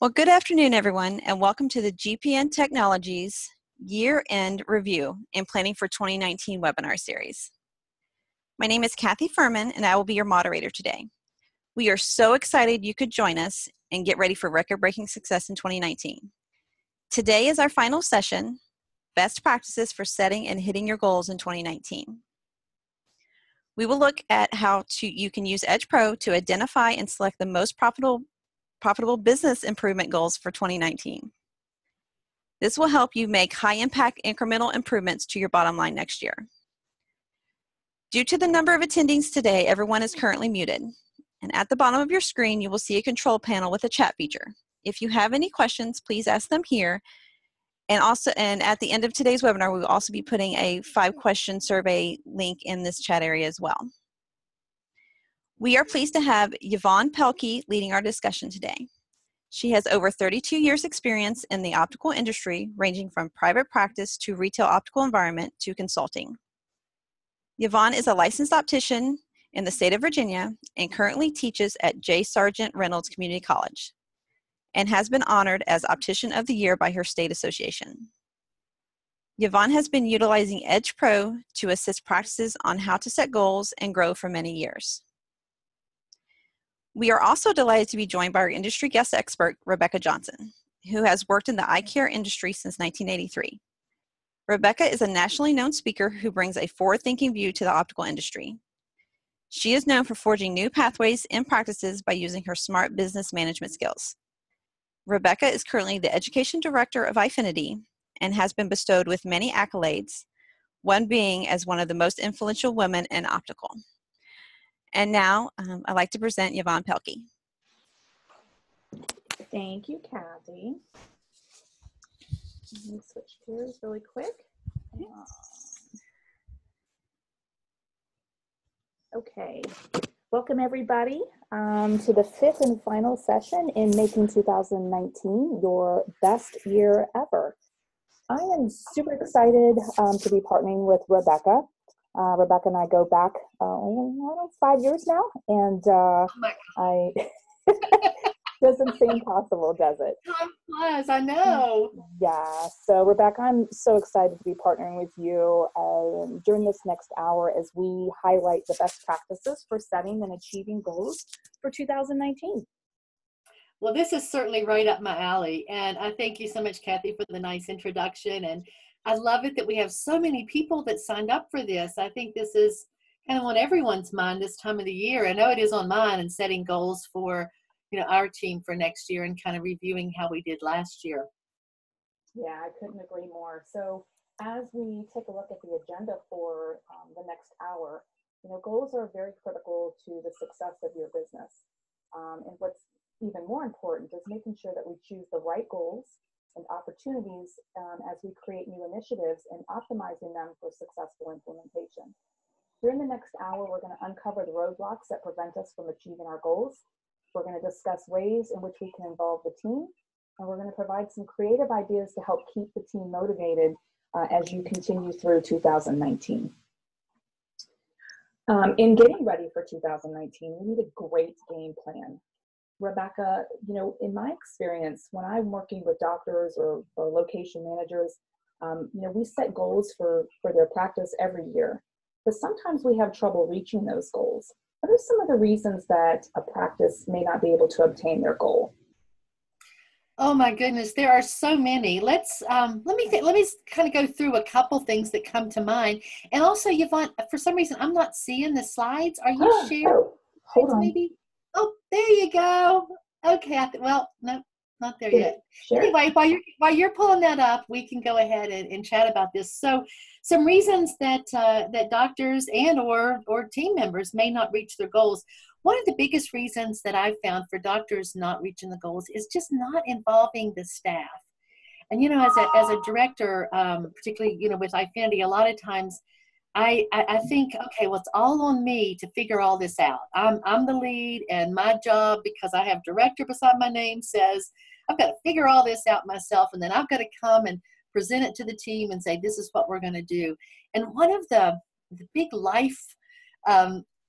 Well, good afternoon, everyone, and welcome to the GPN Technologies Year-End Review and Planning for 2019 webinar series. My name is Kathy Furman, and I will be your moderator today. We are so excited you could join us and get ready for record-breaking success in 2019. Today is our final session, Best Practices for Setting and Hitting Your Goals in 2019. We will look at how you can use Edge Pro to identify and select the most profitable business improvement goals for 2019. This will help you make high-impact incremental improvements to your bottom line next year. Due to the number of attendings today, everyone is currently muted. And at the bottom of your screen, you will see a control panel with a chat feature. If you have any questions, please ask them here. And at the end of today's webinar, we will also be putting a 5-question survey link in this chat area as well. We are pleased to have Yvonne Pelkey leading our discussion today. She has over 32 years experience in the optical industry, ranging from private practice to retail optical environment to consulting. Yvonne is a licensed optician in the state of Virginia and currently teaches at J. Sargent Reynolds Community College and has been honored as Optician of the Year by her state association. Yvonne has been utilizing Edge Pro to assist practices on how to set goals and grow for many years. We are also delighted to be joined by our industry guest expert, Rebecca Johnson, who has worked in the eye care industry since 1983. Rebecca is a nationally known speaker who brings a forward-thinking view to the optical industry. She is known for forging new pathways and practices by using her smart business management skills. Rebecca is currently the Education Director of Eyefinity and has been bestowed with many accolades, one being as one of the most influential women in optical. And now, I'd like to present Yvonne Pelkey. Thank you, Kathy. Let me switch gears really quick. Okay, welcome everybody to the 5th and final session in making 2019 your best year ever. I am super excited to be partnering with Rebecca. Rebecca and I go back, 5 years now, and doesn't seem possible, does it? Time flies, I know. Yeah, so Rebecca, I'm so excited to be partnering with you during this next hour as we highlight the best practices for setting and achieving goals for 2019. Well, this is certainly right up my alley, and I thank you so much, Kathy, for the nice introduction, and I love it that we have so many people that signed up for this. I think this is kind of on everyone's mind this time of the year. I know it is on mine, and setting goals for, our team for next year and kind of reviewing how we did last year. Yeah, I couldn't agree more. So as we take a look at the agenda for the next hour, goals are very critical to the success of your business. And what's even more important is making sure that we choose the right goals and opportunities as we create new initiatives and optimizing them for successful implementation. During the next hour, we're going to uncover the roadblocks that prevent us from achieving our goals. We're going to discuss ways in which we can involve the team, and we're going to provide some creative ideas to help keep the team motivated as you continue through 2019. In getting ready for 2019, we need a great game plan. Rebecca, in my experience, when I'm working with doctors or location managers, we set goals for their practice every year, but sometimes we have trouble reaching those goals. What are some of the reasons that a practice may not be able to obtain their goal? Oh my goodness, there are so many. Let me kind of go through a couple things that come to mind. And also, Yvonne, for some reason, I'm not seeing the slides. Are you sharing? Oh, hold on. Maybe. Oh, there you go. Okay. No, not there yet. Sure. Anyway, while you're pulling that up, we can go ahead and chat about this. So, some reasons that doctors and or team members may not reach their goals. One of the biggest reasons that I've found for doctors not reaching the goals is just not involving the staff. And as a director, particularly with Eyefinity, a lot of times I think, okay, well, it's all on me to figure all this out. I'm the lead, and my job, because I have director beside my name, says I've got to figure all this out myself, and then I've got to come and present it to the team and say, this is what we're going to do. And one of the big life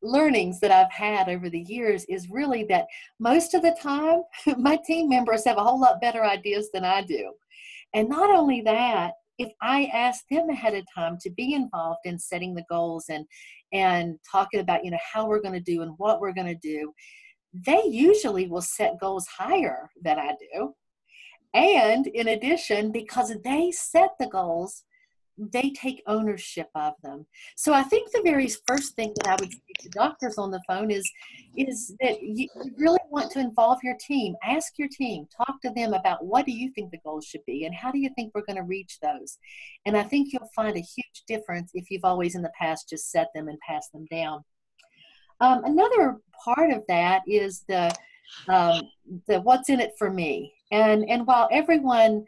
learnings that I've had over the years is really that most of the time, my team members have a whole lot better ideas than I do. And not only that, if I ask them ahead of time to be involved in setting the goals and talking about, how we're going to do and what we're going to do, they usually will set goals higher than I do. And in addition, because they set the goals, they take ownership of them. So I think the very first thing that I would say to doctors on the phone is that you really want to involve your team. Ask your team, talk to them about what do you think the goals should be and how do you think we're going to reach those. And I think you'll find a huge difference if you've always in the past just set them and passed them down. Another part of that is the what's in it for me. And while everyone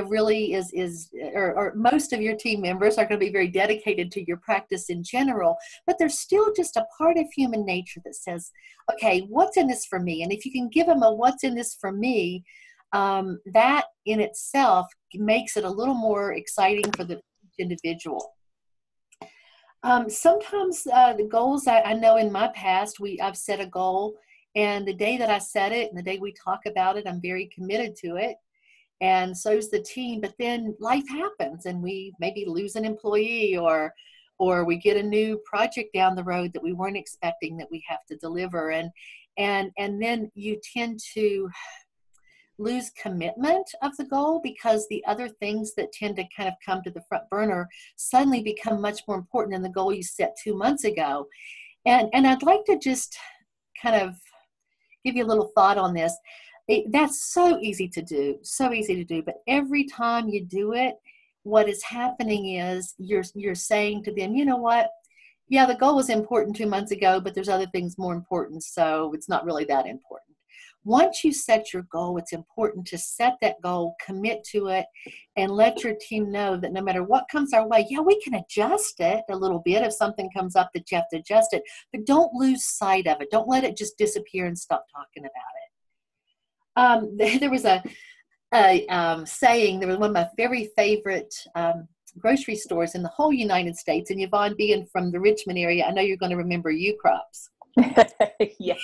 really is or most of your team members are going to be very dedicated to your practice in general, but there's still just a part of human nature that says, okay, what's in this for me? And if you can give them a what's in this for me, that in itself makes it a little more exciting for the individual. Sometimes the goals, I know in my past, I've set a goal, and the day that I set it and the day we talk about it, I'm very committed to it. And so's the team, but then life happens and we maybe lose an employee or we get a new project down the road that we weren't expecting that we have to deliver. And then you tend to lose commitment of the goal because the other things that tend to kind of come to the front burner suddenly become much more important than the goal you set 2 months ago. And I'd like to just kind of give you a little thought on this. That's so easy to do, but every time you do it, what is happening is you're saying to them, you know what? Yeah, the goal was important 2 months ago, but there's other things more important, so it's not really that important. Once you set your goal, it's important to set that goal, commit to it, and let your team know that no matter what comes our way, yeah, we can adjust it a little bit if something comes up that you have to adjust it, but don't lose sight of it. Don't let it just disappear and stop talking about it. There was a saying, there was one of my very favorite grocery stores in the whole United States, and Yvonne, being from the Richmond area, I know you're going to remember U-Crops. Yes.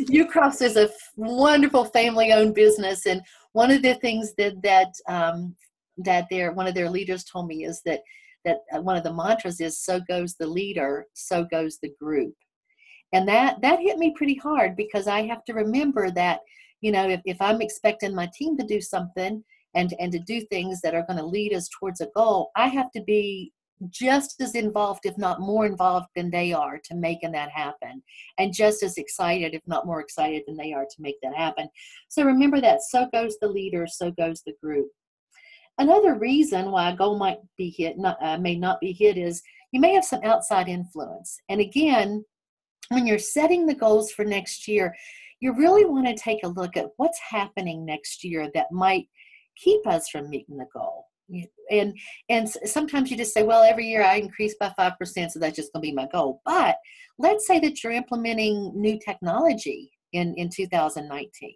U-Crops is a wonderful family-owned business, and one of the things that one of their leaders told me is that one of the mantras is, so goes the leader, so goes the group. And that hit me pretty hard because I have to remember that, if I'm expecting my team to do something and to do things that are going to lead us towards a goal, I have to be just as involved, if not more involved than they are to making that happen. And just as excited, if not more excited than they are to make that happen. So remember that, so goes the leader, so goes the group. Another reason why a goal might be hit, may not be hit, is you may have some outside influence. And again, when you're setting the goals for next year, you really want to take a look at what's happening next year that might keep us from meeting the goal. And sometimes you just say, well, every year I increase by 5%, so that's just going to be my goal. But let's say that you're implementing new technology in 2019.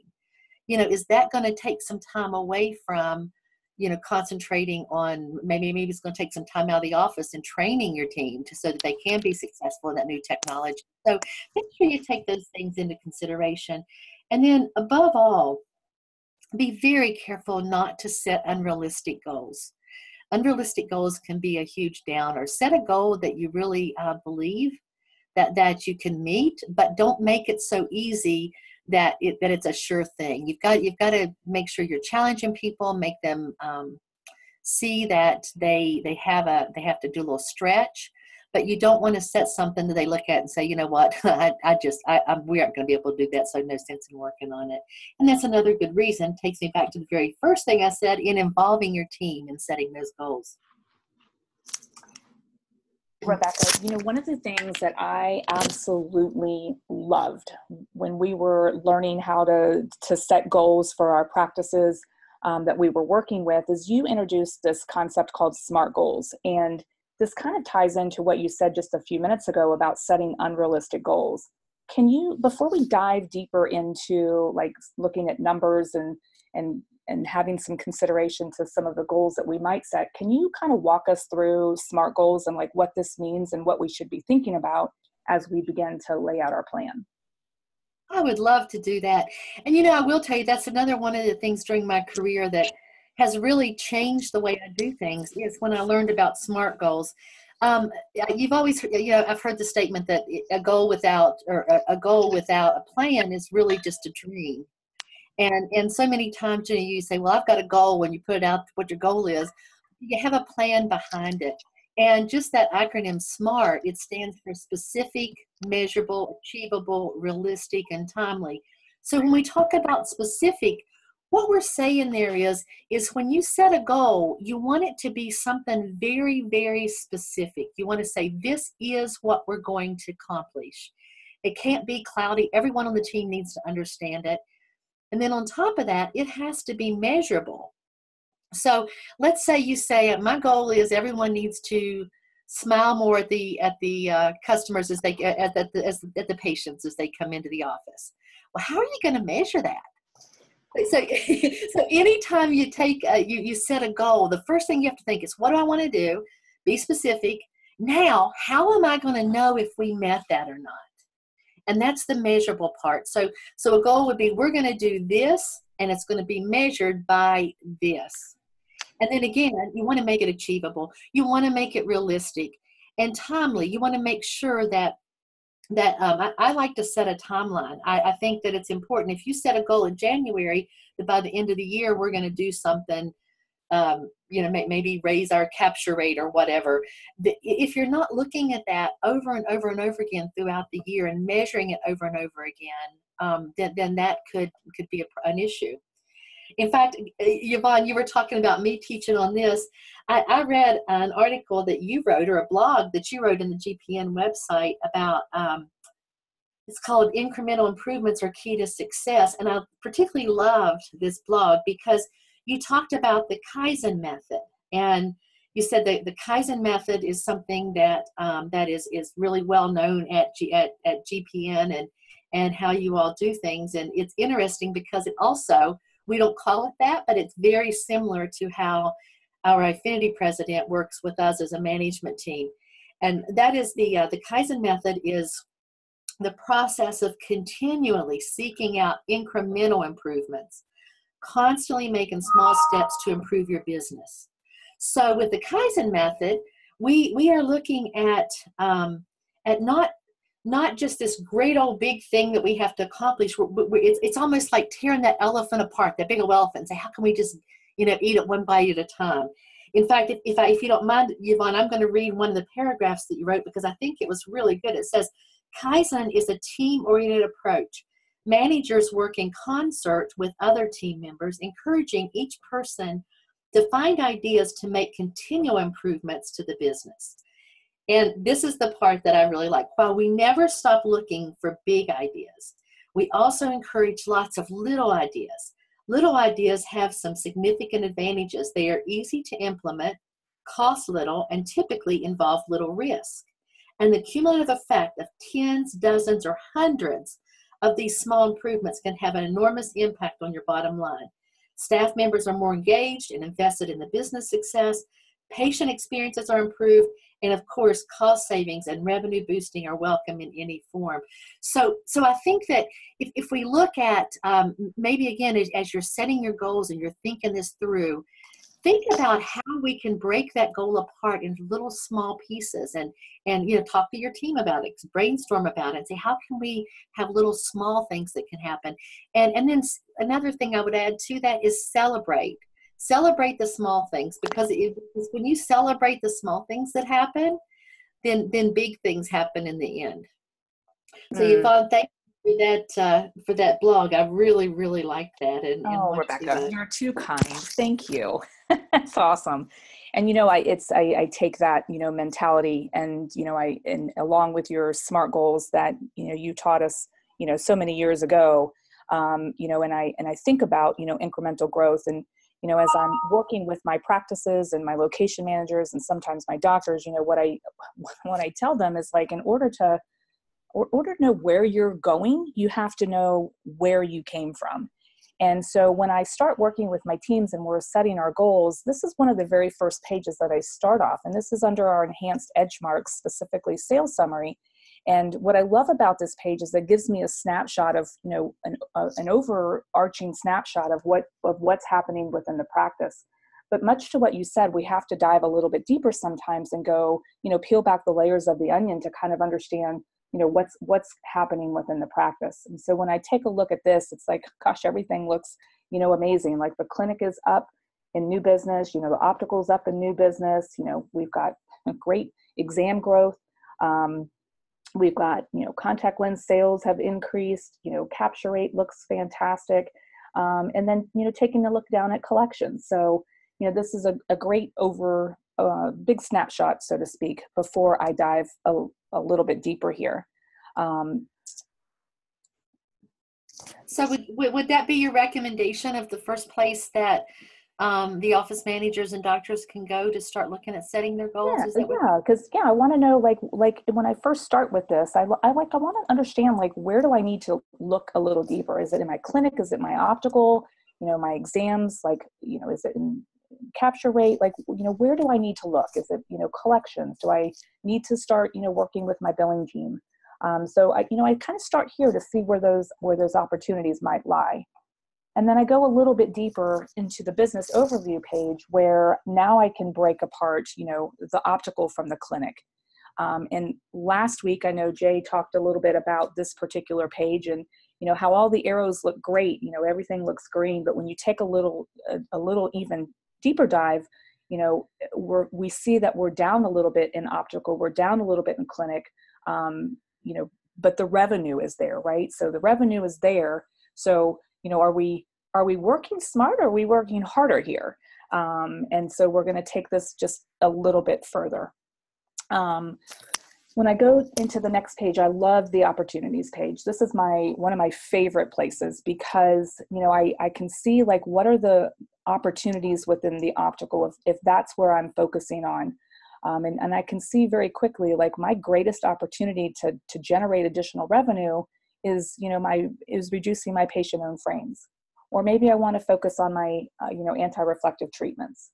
Is that going to take some time away from concentrating on maybe it's going to take some time out of the office and training your team so that they can be successful in that new technology. So make sure you take those things into consideration. And then above all, be very careful not to set unrealistic goals. Unrealistic goals can be a huge downer. Set a goal that you really believe that you can meet, but don't make it so easy that it's a sure thing. You've got to make sure you're challenging people, make them see that they have to do a little stretch, but you don't want to set something that they look at and say, you know what, we aren't going to be able to do that, so no sense in working on it. And that's another good reason. Takes me back to the very first thing I said, in involving your team in setting those goals. Rebecca, one of the things that I absolutely loved when we were learning how to set goals for our practices that we were working with is you introduced this concept called SMART goals. And this kind of ties into what you said just a few minutes ago about setting unrealistic goals. Can you, before we dive deeper into like looking at numbers and having some consideration to some of the goals that we might set, can you kind of walk us through SMART goals and like what this means and what we should be thinking about as we begin to lay out our plan. I would love to do that. And, I will tell you, that's another one of the things during my career that has really changed the way I do things is when I learned about SMART goals. You've always, I've heard the statement that a goal without a plan is really just a dream. And so many times, you say, well, I've got a goal. When you put it out, what your goal is, you have a plan behind it. And just that acronym SMART, it stands for specific, measurable, achievable, realistic, and timely. So when we talk about specific, what we're saying there is when you set a goal, you want it to be something very, very specific. You want to say, this is what we're going to accomplish. It can't be cloudy. Everyone on the team needs to understand it. And then on top of that, it has to be measurable. So let's say you say, my goal is everyone needs to smile more at the customers as they at the patients as they come into the office. Well, how are you going to measure that? So anytime you take you set a goal, the first thing you have to think is, what do I want to do? Be specific. Now, how am I going to know if we met that or not? And that's the measurable part. So a goal would be, we're going to do this, and it's going to be measured by this. And then again, you want to make it achievable. You want to make it realistic and timely. You want to make sure that I like to set a timeline. I think that it's important. If you set a goal in January, that by the end of the year, we're going to do something, maybe raise our capture rate or whatever. If you're not looking at that over and over and over again throughout the year and measuring it over and over again, then that could be an issue. In fact, Yvonne, you were talking about me teaching on this. I read an article that you wrote, or a blog that you wrote in the GPN website about, it's called Incremental Improvements Are Key to Success. And I particularly loved this blog because you talked about the Kaizen method. And you said that the Kaizen method is something that is really well known at GPN and how you all do things. And it's interesting because it also, we don't call it that, but it's very similar to how our Affinity president works with us as a management team. And that is the Kaizen method is the process of continually seeking out incremental improvements, constantly making small steps to improve your business. So with the Kaizen method, we are looking at not just this great old big thing that we have to accomplish. It's almost like tearing that elephant apart, that big old elephant, and say, how can we just, eat it one bite at a time? In fact, if you don't mind, Yvonne, I'm going to read one of the paragraphs that you wrote because I think it was really good. It says, Kaizen is a team-oriented approach. Managers work in concert with other team members, encouraging each person to find ideas to make continual improvements to the business. And this is the part that I really like. While we never stop looking for big ideas, we also encourage lots of little ideas. Little ideas have some significant advantages. They are easy to implement, cost little, and typically involve little risk. And the cumulative effect of tens, dozens, or hundreds of these small improvements can have an enormous impact on your bottom line. Staff members are more engaged and invested in the business success. Patient experiences are improved. And of course, cost savings and revenue boosting are welcome in any form. So I think that if we look at maybe again, as you're setting your goals and you're thinking this through, think about how we can break that goal apart into little small pieces and talk to your team about it, brainstorm about it, and say, how can we have little small things that can happen? And then another thing I would add to that is celebrate. Celebrate the small things, because when you celebrate the small things that happen, then big things happen in the end. So Yvonne, thank you for that blog. I really, really liked that. And Rebecca, you're too kind. Thank you. That's awesome. And I take that mentality, and and along with your SMART goals that you taught us so many years ago, and I think about incremental growth. And as I'm working with my practices and my location managers and sometimes my doctors, what I tell them is, like, in order to know where you're going, you have to know where you came from. And so when I start working with my teams and we're setting our goals, this is one of the very first pages that I start off. And this is under our enhanced edge marks, specifically sales summary. And what I love about this page is it gives me a snapshot of, you know, an overarching snapshot of what's happening within the practice. But much to what you said, we have to dive a little bit deeper sometimes and go, you know, peel back the layers of the onion to kind of understand, you know, what's happening within the practice. And so when I take a look at this, it's like, gosh, everything looks, you know, amazing. Like the clinic is up in new business, you know, the optical's up in new business, you know, we've got a great exam growth. We've got, you know, contact lens sales have increased, you know, capture rate looks fantastic. And then, you know, taking a look down at collections. So, you know, this is a great big snapshot, so to speak, before I dive a little bit deeper here. So would that be your recommendation of the first place that the office managers and doctors can go to start looking at setting their goals? Yeah, Is that because I want to know, like when I first start with this, I want to understand, like, where do I need to look a little deeper? Is it in my clinic? Is it my optical? You know, my exams? Like, you know, is it in capture rate? Like, you know, where do I need to look? Is it, you know, collections? Do I need to start, you know, working with my billing team? So I kind of start here to see where those opportunities might lie. And then I go a little bit deeper into the business overview page where now I can break apart, you know, the optical from the clinic. And last week, I know Jay talked a little bit about this particular page and, you know, how all the arrows look great, you know, everything looks green, but when you take a little even deeper dive, you know, we see that we're down a little bit in optical, we're down a little bit in clinic, you know, but the revenue is there, right? So the revenue is there. So, you know, are we working smarter? Are we working harder here? And so we're going to take this just a little bit further. When I go into the next page, I love the opportunities page. This is one of my favorite places because, you know, I can see, like, what are the opportunities within the optical if that's where I'm focusing on. And I can see very quickly, like, my greatest opportunity to generate additional revenue is, you know, is reducing my patient-owned frames. Or maybe I want to focus on my, you know, anti-reflective treatments.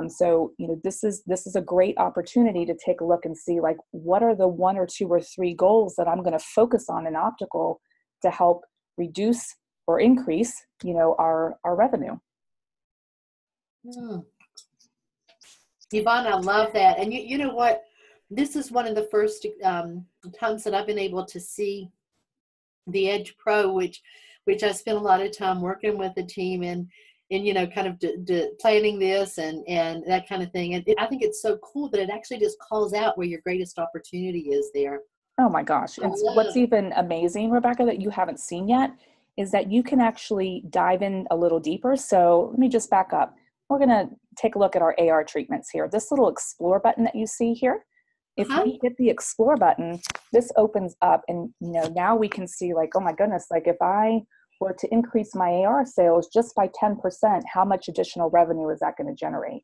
So, you know, this is a great opportunity to take a look and see, like, what are the 1 or 2 or 3 goals that I'm going to focus on in optical to help reduce or increase, you know, our revenue. Yvonne, I love that. And you know what? This is one of the first times that I've been able to see the Edge Pro, which I spent a lot of time working with the team and you know, kind of planning this and that kind of thing. And I think it's so cool that it actually just calls out where your greatest opportunity is there. Oh my gosh. And what's even amazing, Rebecca, that you haven't seen yet is that you can actually dive in a little deeper. So let me just back up. We're going to take a look at our AR treatments here. This little explore button that you see here, if we hit the explore button, this opens up and, you know, now we can see, like, oh my goodness, like, if I were to increase my AR sales just by 10%, how much additional revenue is that going to generate?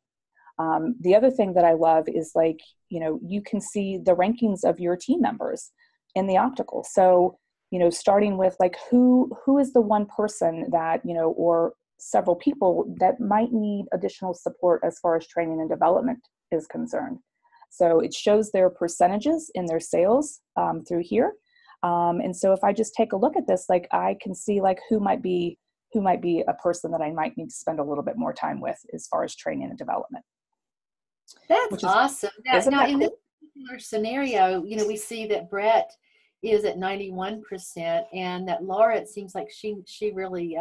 The other thing that I love is, like, you know, you can see the rankings of your team members in the optical. So, you know, starting with, like, who is the one person that, you know, or several people that might need additional support as far as training and development is concerned. So it shows their percentages in their sales through here. And so if I just take a look at this, like, I can see, like, who might be a person that I might need to spend a little bit more time with as far as training and development. That's awesome. Now in this particular scenario, you know, we see that Brett is at 91% and that Laura, it seems like she really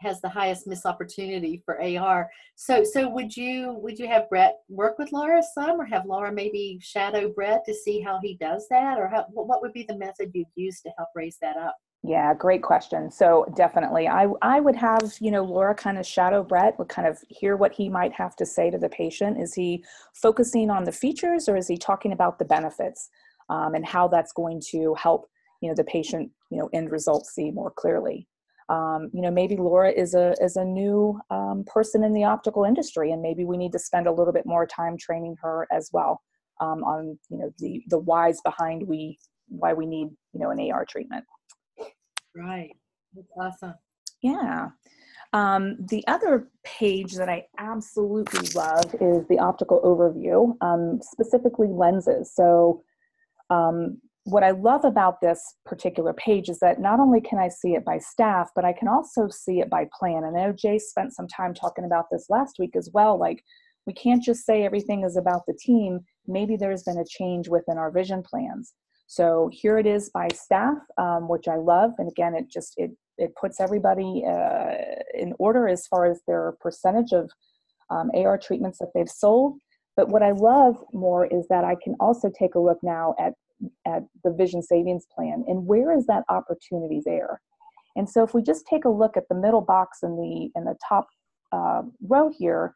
has the highest missed opportunity for AR. So would you have Brett work with Laura some, or have Laura maybe shadow Brett to see how he does that, or what would be the method you'd use to help raise that up? Yeah, great question. So definitely, I would have, you know, Laura kind of shadow Brett, would kind of hear what he might have to say to the patient. Is he focusing on the features, or is he talking about the benefits and how that's going to help, you know, the patient, you know, end results see more clearly? You know, maybe Laura is a new person in the optical industry, and maybe we need to spend a little bit more time training her as well on, you know, the whys behind why we need, you know, an AR treatment. Right. That's awesome. Yeah. The other page that I absolutely love is the optical overview, specifically lenses. So, what I love about this particular page is that not only can I see it by staff, but I can also see it by plan. And I know Jay spent some time talking about this last week as well. Like, we can't just say everything is about the team. Maybe there's been a change within our vision plans. So here it is by staff, which I love. And again, it puts everybody in order as far as their percentage of AR treatments that they've sold. But what I love more is that I can also take a look now at the vision savings plan and where is that opportunity there. And so if we just take a look at the middle box in the top row here,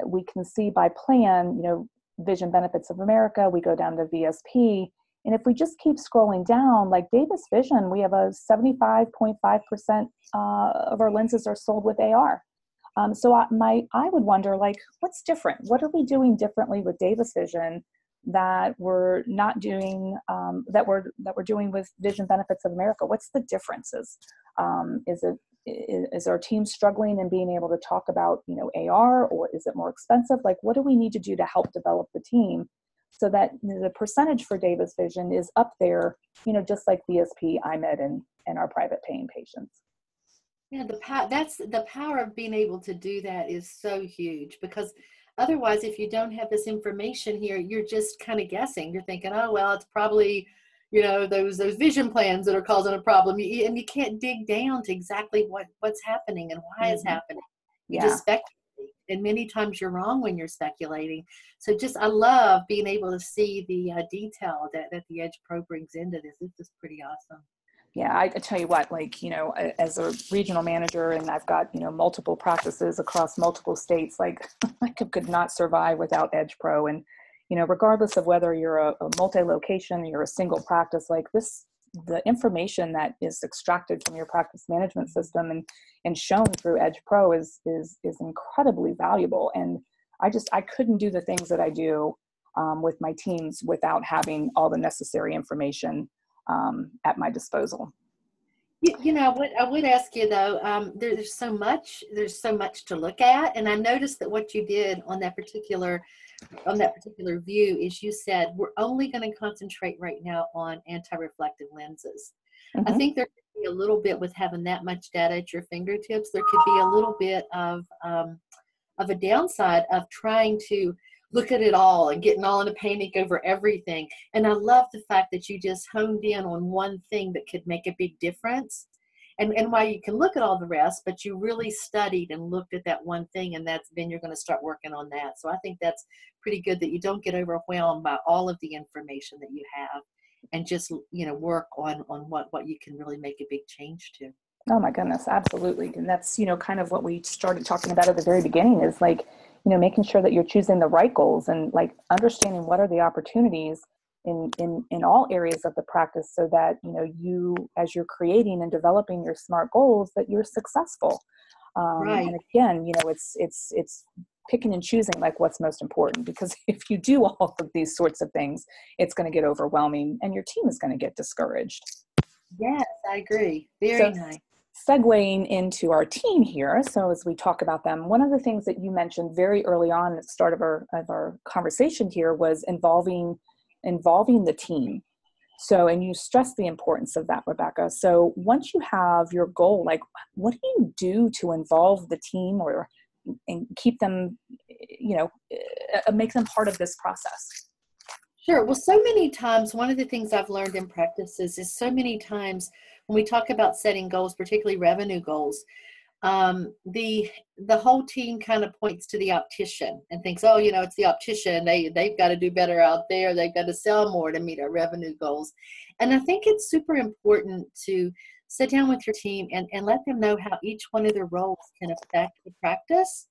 we can see by plan, Vision Benefits of America, we go down to VSP. And if we just keep scrolling down, like Davis Vision, we have a 75.5% of our lenses are sold with AR. So I would wonder, like, what's different? What are we doing differently with Davis Vision that we're not doing, that we're doing with Vision Benefits of America? What's the differences? Is our team struggling in being able to talk about, AR, or is it more expensive? Like, what do we need to do to help develop the team so that the percentage for Davis Vision is up there, just like VSP, IMED, and our private paying patients? Yeah, that's the power of being able to do that is so huge, because otherwise, if you don't have this information here, you're just kind of guessing. You're thinking, oh, well, it's probably, those vision plans that are causing a problem. And you can't dig down to exactly what's happening and why it's happening. You just speculate. And many times you're wrong when you're speculating. So I love being able to see the detail that the Edge Pro brings into this. This is pretty awesome. Yeah, I tell you what, like, as a regional manager, and I've got, multiple practices across multiple states, like, I could not survive without Edge Pro. And, regardless of whether you're a multi-location, you're a single practice, like this, the information that is extracted from your practice management system and shown through Edge Pro is incredibly valuable. And I couldn't do the things that I do with my teams without having all the necessary information at my disposal. What I would ask you though, there's so much to look at, and I noticed that what you did on that particular view is you said we're only going to concentrate right now on anti-reflective lenses. I think there could be a little bit with having that much data at your fingertips. There could be a little bit of a downside of trying to look at it all and getting all in a panic over everything. And I love the fact that you just honed in on one thing that could make a big difference. And while you can look at all the rest, but you really studied and looked at that one thing, and then you're going to start working on that. So I think that's pretty good that you don't get overwhelmed by all of the information that you have, and just, work on what you can really make a big change to. Oh my goodness, absolutely. And that's, kind of what we started talking about at the very beginning is like, making sure that you're choosing the right goals and like understanding what are the opportunities in all areas of the practice so that, you, as you're creating and developing your SMART goals, that you're successful. Right. And again, it's picking and choosing like what's most important, because if you do all of these sorts of things, it's going to get overwhelming and your team is going to get discouraged. Yes, I agree. Very nice. Segueing into our team here, so as we talk about them, one of the things that you mentioned very early on at the start of our conversation here was involving the team. So, and you stressed the importance of that, Rebecca. So once you have your goal, like what do you do to involve the team and keep them, make them part of this process? Sure. Well, so many times, one of the things I've learned in practices is so many times when we talk about setting goals, particularly revenue goals, the whole team kind of points to the optician and thinks, oh, it's the optician. They've got to do better out there. They've got to sell more to meet our revenue goals. And I think it's super important to sit down with your team and let them know how each one of their roles can affect the practice.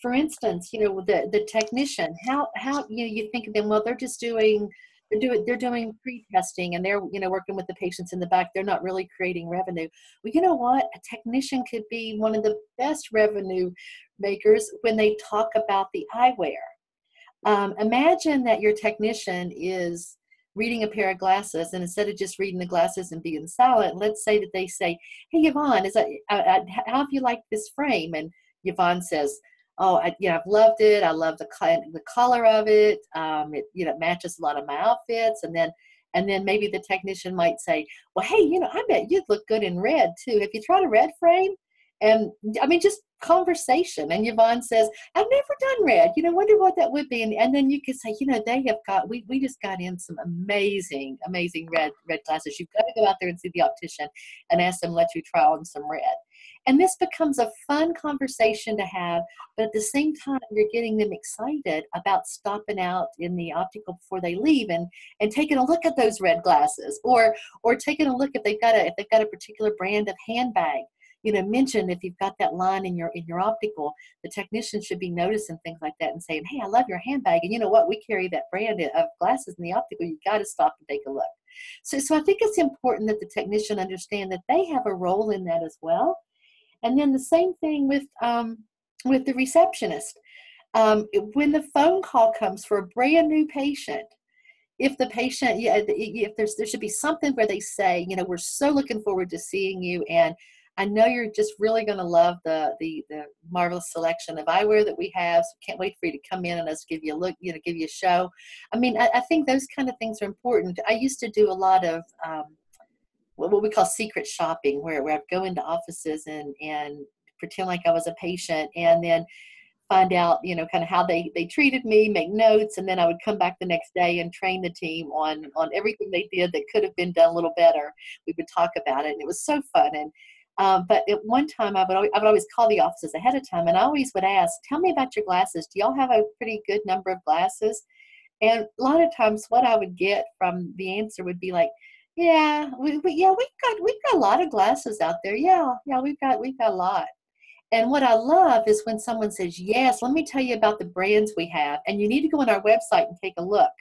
For instance, the technician, how you think of them, well, they're doing pre-testing and they're, working with the patients in the back. They're not really creating revenue. Well, you know what? A technician could be one of the best revenue makers when they talk about the eyewear. Imagine that your technician is reading a pair of glasses, and instead of just reading the glasses and being silent, let's say that they say, hey, Yvonne, how have you liked this frame? And Yvonne says, oh, I've loved it. I love the color of it. It matches a lot of my outfits. And then And then maybe the technician might say, well, hey, I bet you'd look good in red too. Have you tried a red frame? And I mean, just conversation. And Yvonne says, I've never done red. Wonder what that would be. And then you could say, they have got, we just got in some amazing red glasses. You've got to go out there and see the optician and ask them, let you try on some red. And this becomes a fun conversation to have, but at the same time, you're getting them excited about stopping out in the optical before they leave and taking a look at those red glasses, or taking a look if they've got a particular brand of handbag. Mention if you've got that line in your optical, the technician should be noticing things like that and saying, hey, I love your handbag. And you know what? We carry that brand of glasses in the optical. You got to stop and take a look. So I think it's important that the technician understand that they have a role in that as well. And then the same thing with the receptionist. When the phone call comes for a brand new patient, if the patient, if there should be something where they say, we're so looking forward to seeing you, and I know you're just really going to love the marvelous selection of eyewear that we have. So can't wait for you to come in and us give you a look, give you a show. I mean, I think those kind of things are important. I used to do a lot of what we call secret shopping, where I'd go into offices and pretend like I was a patient, and then find out, kind of how they treated me, make notes, and then I would come back the next day and train the team on everything they did that could have been done a little better. We would talk about it, and it was so fun. And but at one time, I would always call the offices ahead of time, and I always would ask, tell me about your glasses. Do y'all have a pretty good number of glasses? And a lot of times what I would get from the answer would be like, yeah, we've got a lot of glasses out there. Yeah, we've got a lot. And what I love is when someone says, yes, let me tell you about the brands we have, and you need to go on our website and take a look,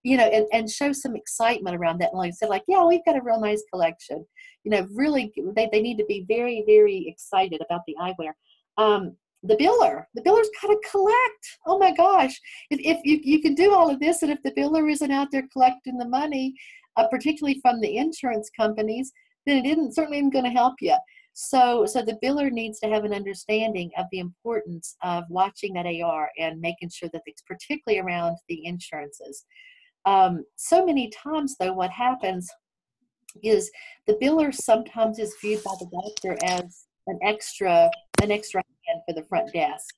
and show some excitement around that. And like I said, like, yeah, we've got a real nice collection. Really, they need to be very, very excited about the eyewear. The biller's got to collect. Oh my gosh. If you can do all of this, and if the biller isn't out there collecting the money, particularly from the insurance companies, then it certainly isn't going to help you. So the biller needs to have an understanding of the importance of watching that AR and making sure that it's particularly around the insurances. So many times, though, what happens is the biller sometimes is viewed by the doctor as an extra hand for the front desk.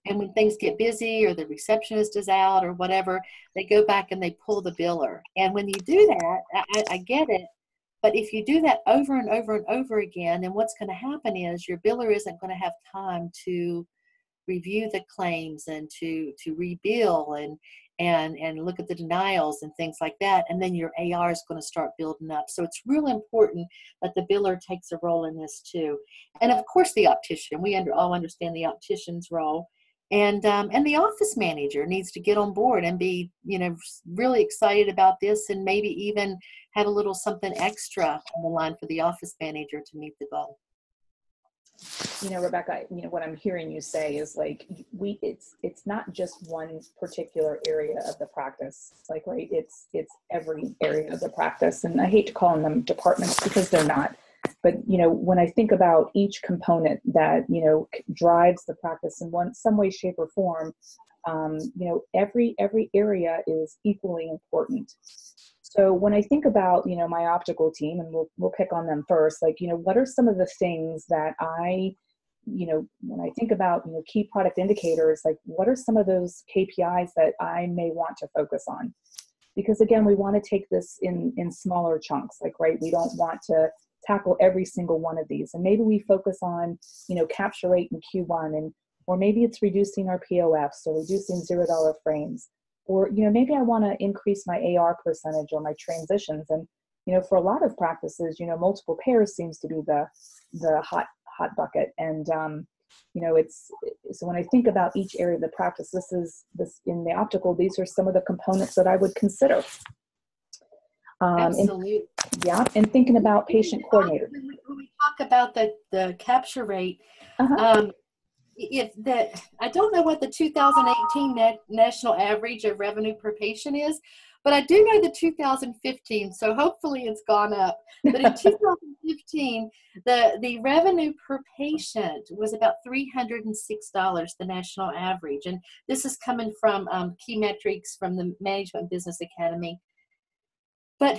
And when things get busy, or the receptionist is out or whatever, they go back and they pull the biller. And when you do that, I get it. But if you do that over and over and over again, then what's going to happen is your biller isn't going to have time to review the claims and to rebill and look at the denials and things like that. And then your AR is going to start building up. So it's really important that the biller takes a role in this too. And of course, the optician, we all understand the optician's role. And the office manager needs to get on board and be, really excited about this, and maybe even have a little something extra on the line for the office manager to meet the goal. Rebecca, what I'm hearing you say is like, it's not just one particular area of the practice, like, right? It's every area of the practice. And I hate to call them departments because they're not. But, when I think about each component that, drives the practice in some way, shape, or form, every area is equally important. So when I think about, my optical team, and we'll pick on them first, like, what are some of the things that when I think about, key product indicators, like, what are some of those KPIs that I may want to focus on? Because again, we want to take this in smaller chunks, like, right, we don't want to tackle every single one of these. And maybe we focus on, capture rate in Q1, or maybe it's reducing our POFs or reducing $0 frames. Or, maybe I want to increase my AR percentage or my transitions. And, for a lot of practices, multiple pairs seems to be the hot bucket. And, so when I think about each area of the practice, this in the optical, these are some of the components that I would consider. Absolutely. And thinking about patient coordinator. When we talk about the capture rate, I don't know what the 2018 national average of revenue per patient is, but I do know the 2015, so hopefully it's gone up. But in 2015, the revenue per patient was about $306, the national average. And this is coming from key metrics from the Management Business Academy. But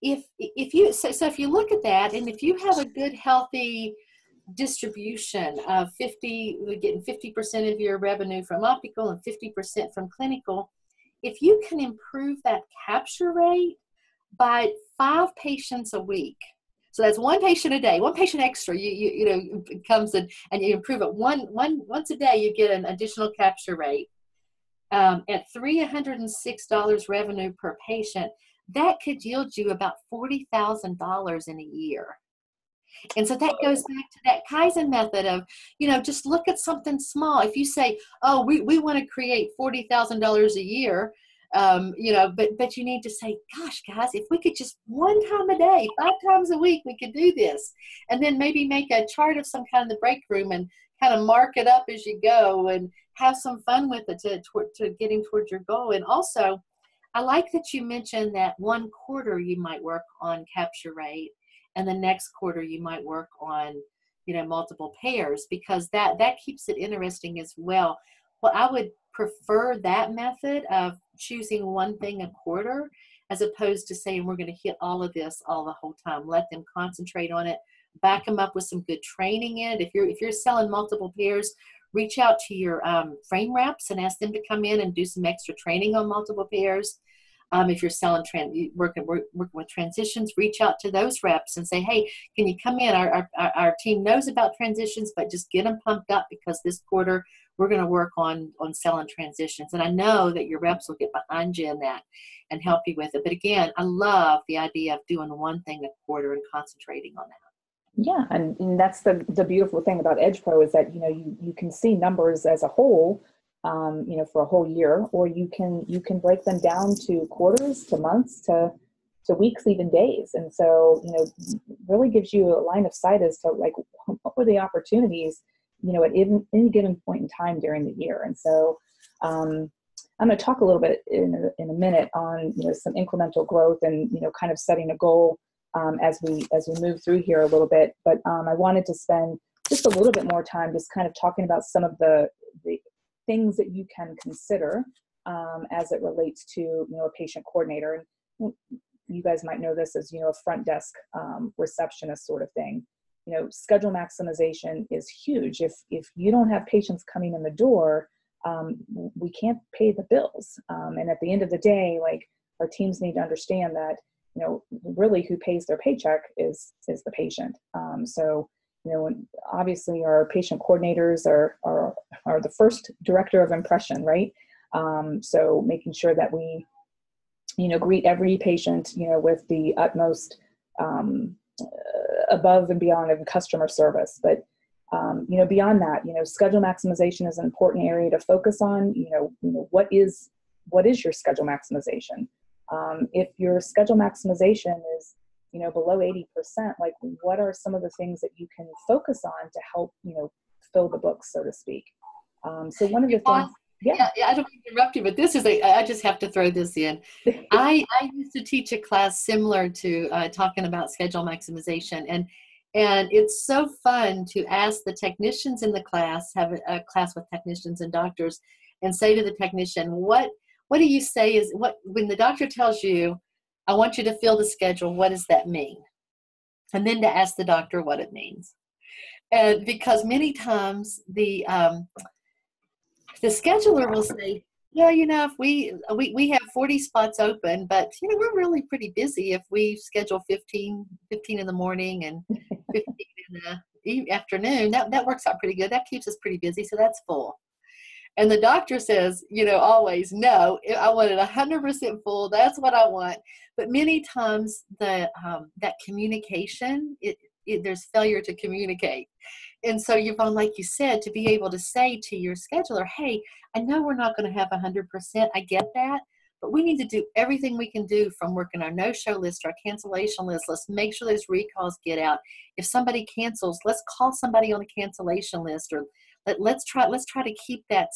if you if you look at that, and if you have a good healthy distribution of getting 50% of your revenue from optical and 50% from clinical, if you can improve that capture rate by 5 patients a week, so that's 1 patient a day, 1 patient extra, you know, comes in, and you improve it once a day, you get an additional capture rate at $306 revenue per patient. That could yield you about $40,000 in a year. And so that goes back to that Kaizen method of, you know, just look at something small. If you say, oh, we want to create $40,000 a year, you know, but you need to say, gosh, guys, if we could just 1 time a day, 5 times a week, we could do this. And then maybe make a chart of some kind in the break room and kind of mark it up as you go and have some fun with it to getting towards your goal. And also, I like that you mentioned that 1 quarter you might work on capture rate, and the next quarter you might work on, you know, multiple pairs, because that keeps it interesting as well. Well, I would prefer that method of choosing 1 thing a quarter, as opposed to saying we're going to hit all of this all the whole time. Let them concentrate on it. Back them up with some good training in it. If you're selling multiple pairs, reach out to your frame reps and ask them to come in and do some extra training on multiple pairs. If you're selling working with transitions, reach out to those reps and say, hey, can you come in? Our team knows about transitions, but just get them pumped up, because this quarter we're going to work on selling transitions. And I know that your reps will get behind you in that and help you with it. But again, I love the idea of doing 1 thing a quarter and concentrating on that. Yeah, and that's the beautiful thing about Edge Pro, is that, you know, you can see numbers as a whole, you know, for a whole year, or you can break them down to quarters, to months, to weeks, even days. And so, you know, really gives you a line of sight as to, like, what were the opportunities, you know, at any given point in time during the year. And so I'm going to talk a little bit in a minute on, you know, some incremental growth and, you know, kind of setting a goal as we move through here a little bit. But I wanted to spend just a little bit more time just kind of talking about some of the things that you can consider as it relates to, you know, a patient coordinator. And you guys might know this as, you know, a front desk receptionist sort of thing. You know, schedule maximization is huge. If you don't have patients coming in the door, we can't pay the bills. And at the end of the day, like, our teams need to understand that, you know, really who pays their paycheck is the patient. So, you know, obviously our patient coordinators are the first director of impression, right? So making sure that we, you know, greet every patient, you know, with the utmost above and beyond of customer service. But, you know, beyond that, you know, schedule maximization is an important area to focus on. You know, what is your schedule maximization? If your schedule maximization is, you know, below 80%, like, what are some of the things that you can focus on to help, you know, fill the books, so to speak? So one of the things, yeah, I don't mean to interrupt you, but this is I just have to throw this in. I used to teach a class similar to talking about schedule maximization, and it's so fun to ask the technicians in the class, have a class with technicians and doctors, and say to the technician, what do you say is when the doctor tells you, I want you to fill the schedule, what does that mean? And then to ask the doctor what it means. And because many times the scheduler will say, yeah, you know, if we have 40 spots open, but, you know, we're really pretty busy if we schedule 15 in the morning and 15 in the afternoon. That works out pretty good. That keeps us pretty busy, so that's full. And the doctor says, you know, always, no, I want it 100% full. That's what I want. But many times that communication, there's failure to communicate. And so, Yvonne, like you said, to be able to say to your scheduler, hey, I know we're not going to have 100%. I get that. But we need to do everything we can do, from working our no-show list, our cancellation list. Let's make sure those recalls get out. If somebody cancels, let's call somebody on the cancellation list, or let's try to keep that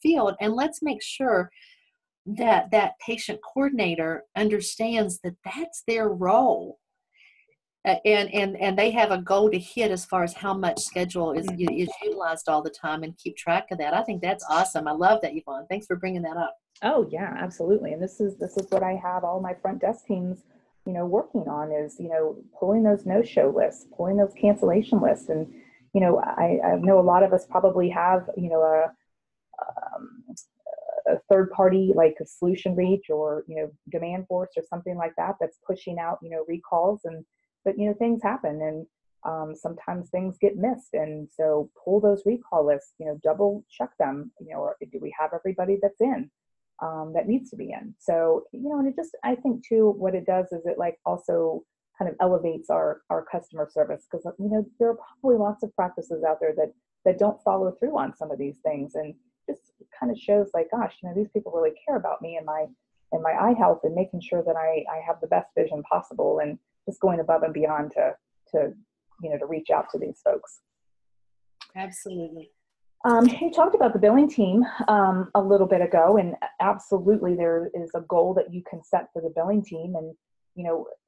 field, and let's make sure that patient coordinator understands that that's their role, and they have a goal to hit as far as how much schedule is utilized all the time, and keep track of that. I think that's awesome. I love that, Yvonne. Thanks for bringing that up. Oh yeah, absolutely. And this is what I have all my front desk teams working on is, pulling those no-show lists, pulling those cancellation lists. And, I know a lot of us probably have, a third party like a Solution Reach or, Demand Force or something like that that's pushing out, recalls. But things happen, and sometimes things get missed. And so pull those recall lists, double check them, or do we have everybody that's in? That needs to be in. So, and it just, I think too, what it does is it like also kind of elevates our customer service, because, there are probably lots of practices out there that don't follow through on some of these things, and just kind of shows like, gosh, these people really care about me and my eye health, and making sure that I have the best vision possible, and just going above and beyond to reach out to these folks. Absolutely. You talked about the billing team a little bit ago, and absolutely there is a goal that you can set for the billing team, and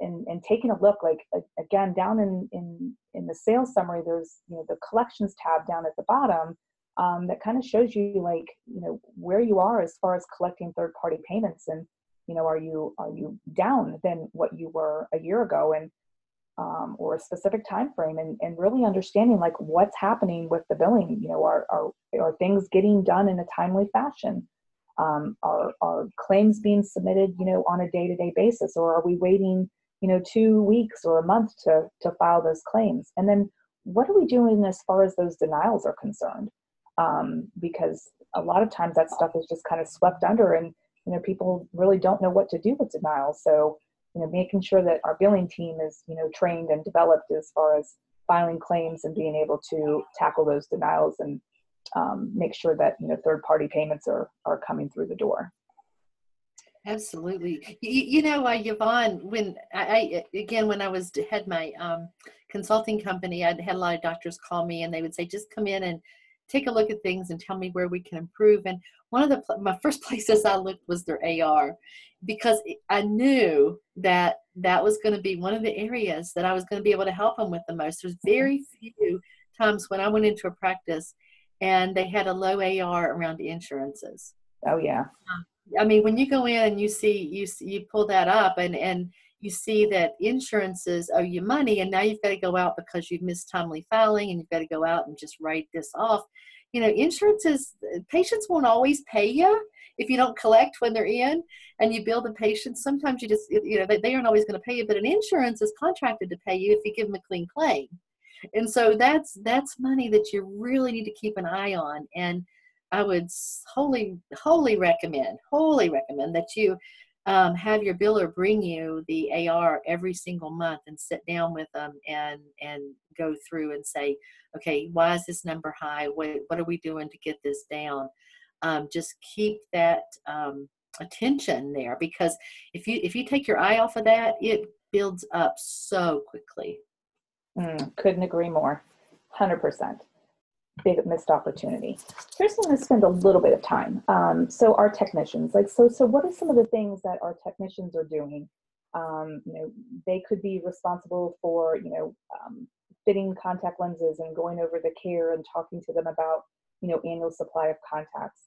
and taking a look, like again down in the sales summary, there's the collections tab down at the bottom that kind of shows you like where you are as far as collecting third-party payments, and are you down than what you were a year ago, and or a specific time frame, and really understanding like what's happening with the billing. Are things getting done in a timely fashion? Are claims being submitted on a day-to-day basis, or are we waiting 2 weeks or a month to file those claims? And then what are we doing as far as those denials are concerned? Because a lot of times that stuff is just kind of swept under, and people really don't know what to do with denials. So making sure that our billing team is, trained and developed as far as filing claims and being able to tackle those denials, and make sure that, third-party payments are coming through the door. Absolutely. Yvonne, when when I had my consulting company, I'd had a lot of doctors call me, and they would say, just come in and take a look at things and tell me where we can improve. And one of my first places I looked was their AR, because I knew that was going to be one of the areas that I was going to be able to help them with the most. There's very few times when I went into a practice and they had a low AR around insurances. Oh yeah. I mean, when you go in and you pull that up, and you see that insurances owe you money, and now you've got to go out because you've missed timely filing, and you've got to go out and just write this off. Insurances, patients won't always pay you if you don't collect when they're in, and you bill the patient. Sometimes you just, they aren't always going to pay you, but an insurance is contracted to pay you if you give them a clean claim. And so that's money that you really need to keep an eye on. And I would wholly recommend that you have your biller bring you the AR every single month, and sit down with them and go through and say, okay, why is this number high? What are we doing to get this down? Just keep that attention there, because if you take your eye off of that, it builds up so quickly. Couldn't agree more. 100%. Big missed opportunity. Here's where I'm going to spend a little bit of time. So our technicians, so what are some of the things that our technicians are doing? They could be responsible for, fitting contact lenses and going over the care and talking to them about, annual supply of contacts.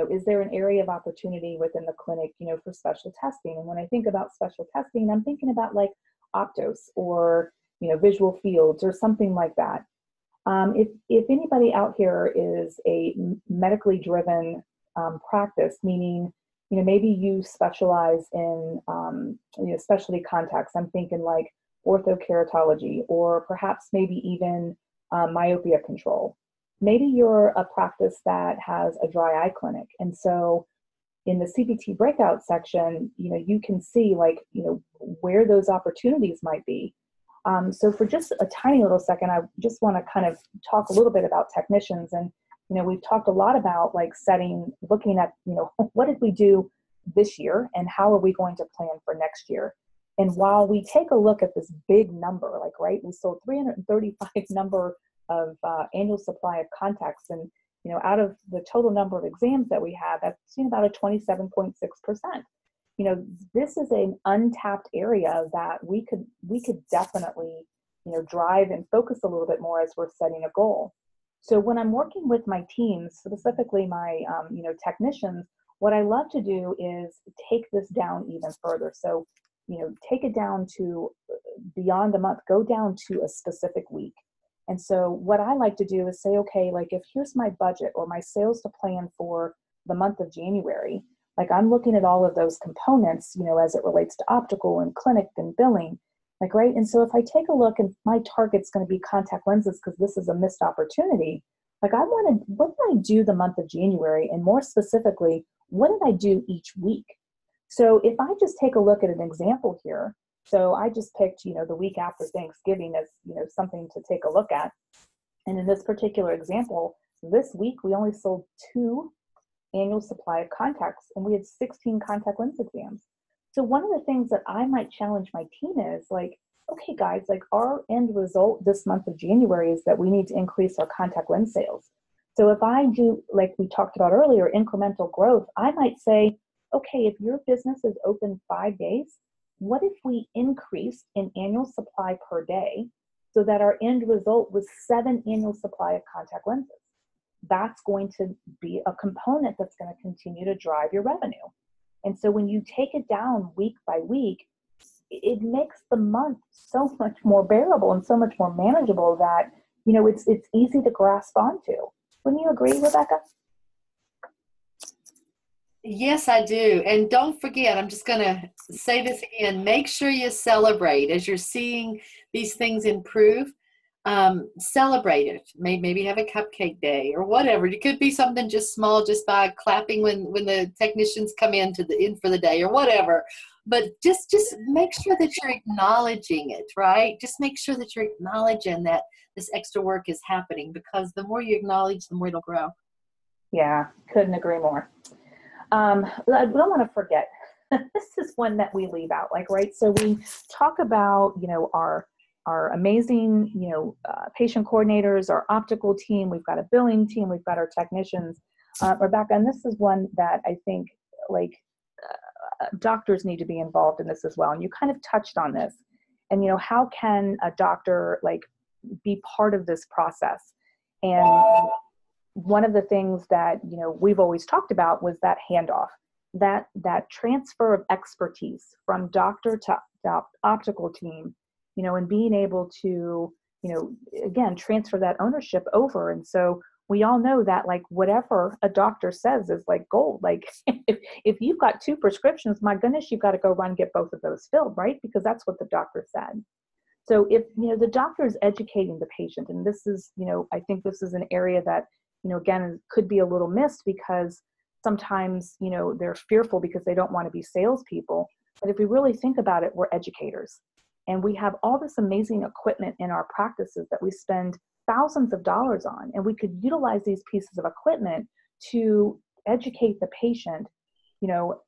Is there an area of opportunity within the clinic, for special testing? And when I think about special testing, I'm thinking about like Optos or, visual fields or something like that. If anybody out here is a medically driven practice, meaning, maybe you specialize in, specialty contacts. I'm thinking like orthokeratology, or perhaps maybe even myopia control. Maybe you're a practice that has a dry eye clinic. And so in the CPT breakout section, you can see like, where those opportunities might be. So for just a tiny little second, I just want to kind of talk a little bit about technicians. And, we've talked a lot about like looking at, what did we do this year and how are we going to plan for next year? And while we take a look at this big number, like, right, we sold 335 number of annual supply of contacts. And, out of the total number of exams that we had, that's about a 27.6%. This is an untapped area that we could definitely, drive and focus a little bit more as we're setting a goal. So when I'm working with my teams, specifically my, technicians, what I love to do is take this down even further. So, take it down to beyond a month, go down to a specific week. And so what I like to do is say, okay, like if here's my budget or my sales to plan for the month of January, like I'm looking at all of those components, as it relates to optical and clinic and billing, like, right. And so if I take a look and my target's going to be contact lenses, because this is a missed opportunity, like what did I do the month of January? And more specifically, what did I do each week? So if I just take a look at an example here, so I just picked, the week after Thanksgiving as, something to take a look at. And in this particular example, this week we only sold 2 annual supply of contacts, and we had 16 contact lens exams. So one of the things that I might challenge my team is like, okay, guys, like our end result this month of January is that we need to increase our contact lens sales. So if I do, like we talked about earlier, incremental growth, I might say, okay, if your business is open 5 days, what if we increased in annual supply per day so that our end result was 7 annual supply of contact lenses? That's going to be a component that's going to continue to drive your revenue. And so when you take it down week by week, it makes the month so much more bearable and so much more manageable that, it's easy to grasp onto. Wouldn't you agree, Rebecca? Yes, I do. And don't forget, I'm just going to say this again, make sure you celebrate as you're seeing these things improve. Celebrate it. Maybe have a cupcake day or whatever. It could be something just small, just by clapping when the technicians come in for the day or whatever. But just make sure that you're acknowledging it, right? Just make sure that you're acknowledging that this extra work is happening, because the more you acknowledge, the more it'll grow. Yeah, couldn't agree more. I don't want to forget, this is one that we leave out, like, right? So we talk about, our amazing, patient coordinators, our optical team, we've got a billing team, we've got our technicians. Rebecca, and this is one that I think, like, doctors need to be involved in this as well. And you kind of touched on this. And, how can a doctor, like, be part of this process? And one of the things that, we've always talked about was that handoff, that transfer of expertise from doctor to optical team, and being able to, again, transfer that ownership over. And so we all know that, like, whatever a doctor says is like gold. Like if you've got 2 prescriptions, my goodness, you've got to go run, get both of those filled, right? Because that's what the doctor said. So if, the doctor is educating the patient, and this is, I think this is an area that, again, could be a little missed, because sometimes, they're fearful because they don't want to be salespeople. But if we really think about it, we're educators. And we have all this amazing equipment in our practices that we spend thousands of dollars on. And we could utilize these pieces of equipment to educate the patient,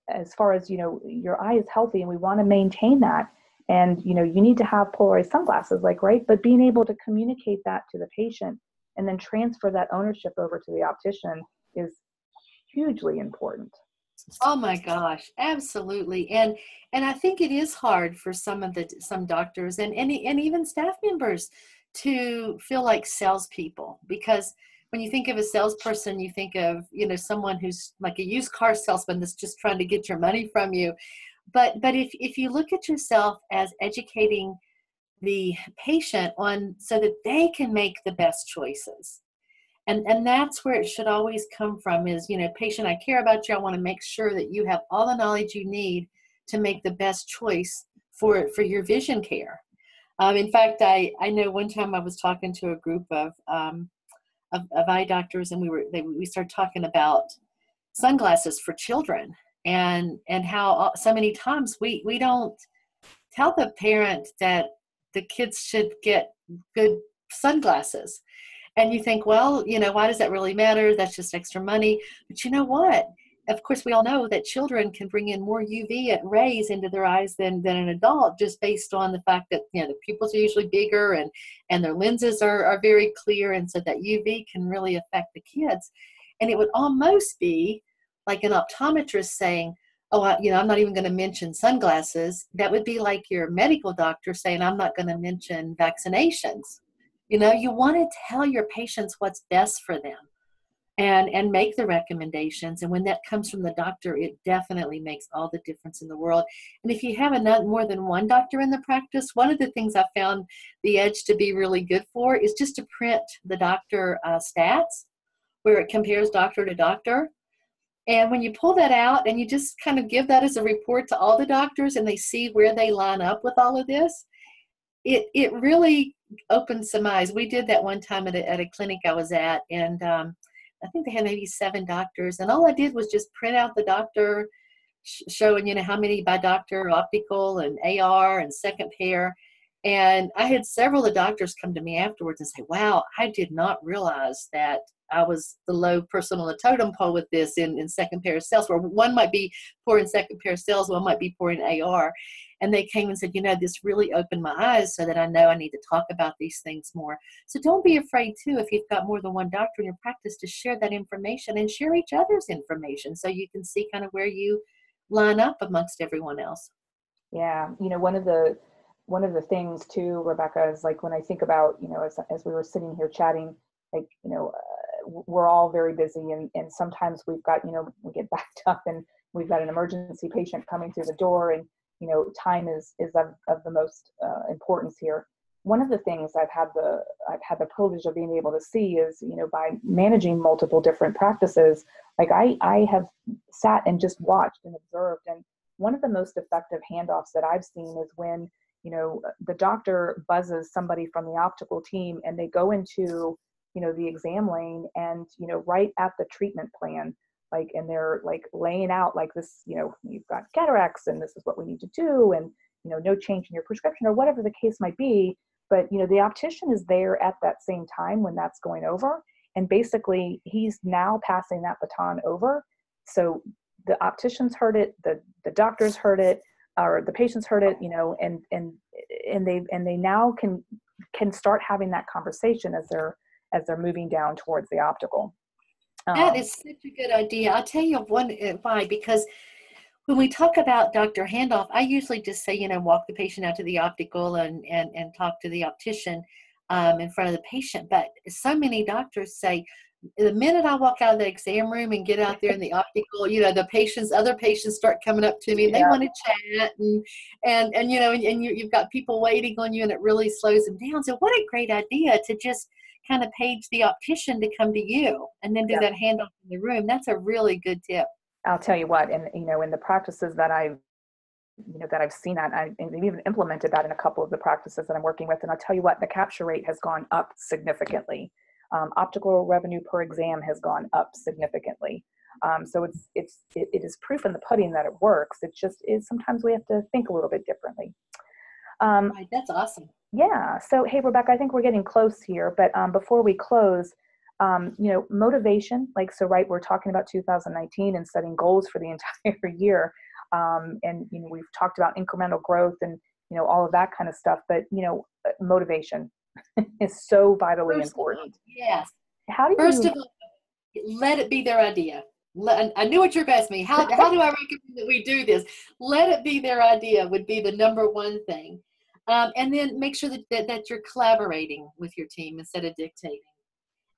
as far as, your eye is healthy and we want to maintain that. And, you need to have polarized sunglasses, like, right? But being able to communicate that to the patient and then transfer that ownership over to the optician is hugely important. Oh my gosh, absolutely. And I think it is hard for some doctors and even staff members to feel like salespeople, because when you think of a salesperson, you think of, someone who's like a used car salesman that's just trying to get your money from you. But if you look at yourself as educating the patient on so that they can make the best choices. And that's where it should always come from is, patient, I care about you. I want to make sure that you have all the knowledge you need to make the best choice for your vision care. In fact, I know one time I was talking to a group of eye doctors, and we started talking about sunglasses for children and how so many times we don't tell the parent that the kids should get good sunglasses. And you think, well, why does that really matter? That's just extra money. But you know what? Of course, we all know that children can bring in more UV rays into their eyes than an adult, just based on the fact that, the pupils are usually bigger and their lenses are very clear. And so that UV can really affect the kids. And it would almost be like an optometrist saying, oh, I'm not even going to mention sunglasses. That would be like your medical doctor saying, I'm not going to mention vaccinations. You want to tell your patients what's best for them. and make the recommendations. And when that comes from the doctor, it definitely makes all the difference in the world. And if you have more than one doctor in the practice, one of the things I found the Edge to be really good for is just to print the doctor stats where it compares doctor to doctor. And when you pull that out and you just kind of give that as a report to all the doctors and they see where they line up with all of this, it really opens some eyes. We did that one time at a clinic I was at, and I think they had maybe 7 doctors, and all I did was just print out the doctor showing, how many by doctor, optical and AR and second pair. And I had several of the doctors come to me afterwards and say, wow, I did not realize that I was the low person on the totem pole with this in second pair of cells, where one might be poor in second pair of cells, one might be poor in AR. And they came and said, this really opened my eyes so that I know I need to talk about these things more. So don't be afraid, too, if you've got more than one doctor in your practice, to share that information and share each other's information so you can see kind of where you line up amongst everyone else. Yeah. One of the things, too, Rebecca, is like when I think about, as we were sitting here chatting, like, we're all very busy, and sometimes we've got, we get backed up and we've got an emergency patient coming through the door, and time is of the most importance here. One of the things I've had the privilege of being able to see is, by managing multiple different practices, like I have sat and just watched and observed. And one of the most effective handoffs that I've seen is when, the doctor buzzes somebody from the optical team and they go into, the exam lane and, right at the treatment plan, like, and they're like laying out like this, you've got cataracts and this is what we need to do. And, no change in your prescription or whatever the case might be. But, the optician is there at that same time when that's going over. And basically he's now passing that baton over. So the opticians heard it, the doctors heard it, or the patients heard it, and they now can start having that conversation as they're moving down towards the optical. That is such a good idea. I'll tell you why, because when we talk about Dr. Handoff, I usually just say, walk the patient out to the optical and talk to the optician in front of the patient. But so many doctors say, the minute I walk out of the exam room and get out there in the optical, the other patients start coming up to me and they want to chat and you've got people waiting on you and it really slows them down. So what a great idea to just kind of page the optician to come to you and then do that handoff in the room. That's a really good tip. I'll tell you what, and in the practices that I've seen that, I've even implemented that in a couple of the practices that I'm working with, and I'll tell you what, the capture rate has gone up significantly. Optical revenue per exam has gone up significantly. So it is proof in the pudding that it works. It just is, sometimes we have to think a little bit differently. Right, that's awesome. Yeah. So, hey, Rebecca, I think we're getting close here, but before we close, motivation, right, we're talking about 2019 and setting goals for the entire year. And, we've talked about incremental growth and, all of that kind of stuff, but, motivation is so vitally important. Yes. How do First of all, let it be their idea. I knew what you're going to ask me. How do I recommend that we do this? Let it be their idea would be the number one thing. And then make sure that you're collaborating with your team instead of dictating.